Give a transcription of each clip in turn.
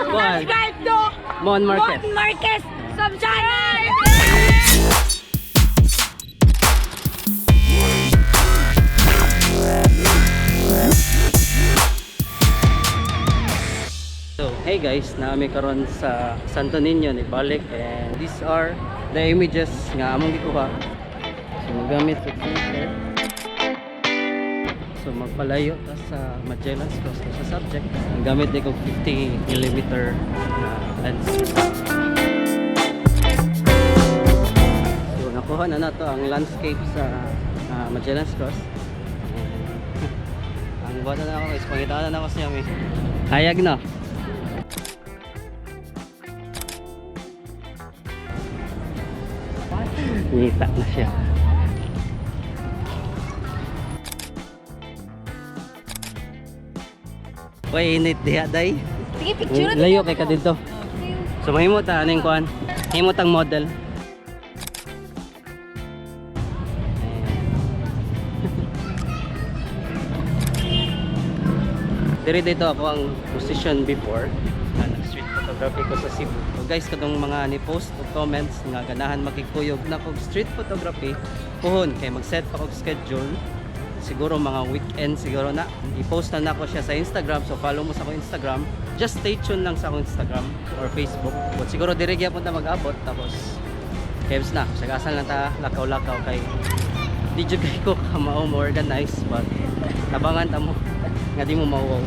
Subscribe to Mon Marquez. Mon Marquez channel. So, hey guys, naami karon sa Santo Niño ni balik, and these are the images nga among gikuha. So magamit sa filter. So magpalayo ta sa Magellan's Cross sa subject. Ang gamit ni kog 50mm na lens. So nakuha na nato ang landscape sa Magellan's Cross. Ang bata na ako guys, pangitaan na ako siya may hayag na. Nita na siya. Uy, init diha day. Sige, picture Layo kay ka dito. So mahimo ta aning kuan. Himo tang model. Diri dito ako ang position before. Street photography ko sa Cebu. So guys, kadong mga ni-post o comments nga ganahan makikuyog na kog street photography, puhon kay mag-set pa kog schedule. Siguro mga weekend siguro na i-post na nako siya sa Instagram, so follow mo sa akong Instagram. Just stay tuned lang sa akong Instagram or Facebook. But siguro diri gyapon ta mag-abot, tapos kebs na sagasan lang ta lakaw-lakaw kay di jud kay ko mao mo organize, but tabangan ta mo nga di mo mauwaw.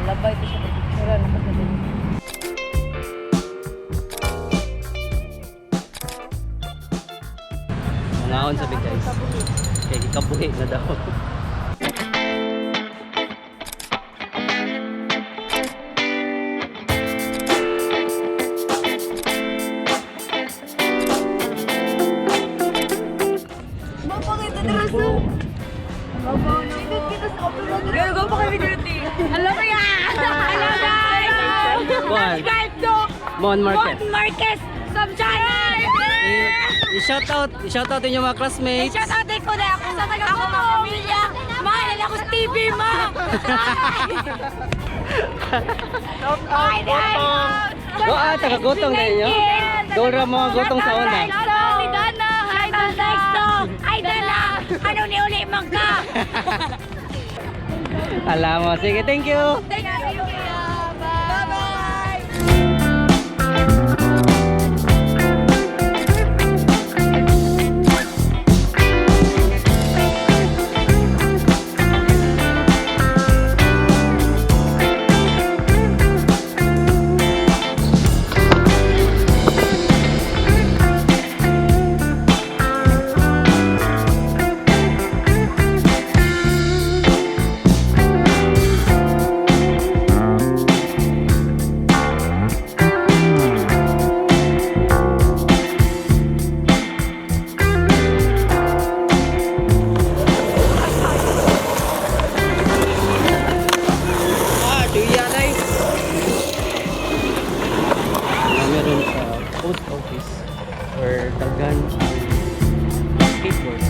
Labay ito siya pagkitsura na kapatid. Mangaon sabi guys. Kaya ikabuhi na daw. Mapakita na raso. Girl, go pa kami dito. Hello kaya! Hello guys! Subscribe to Mon Marquez. Mon Marquez channel. I-shoutout din yung mga classmates. Shoutout ko na ako sa taga ko mga pamilya. Mahal ako sa TV, ma! Ay, Taga-gutong na inyo. Dora mga gutong sa una. Ni Dana! Hi, Dana! Ay, Dana! Ano ni uli magka? Alam mo. Sige, thank you. Thank you! Bye-bye! Meron sa post office or dagan skateboard.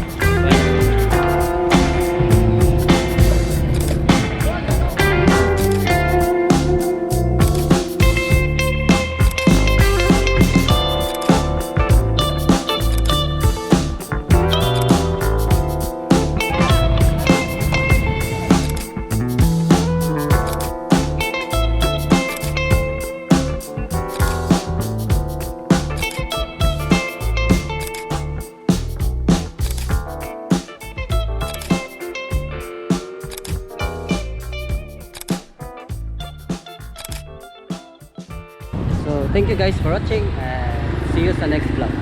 So thank you guys for watching, and see you sa next vlog.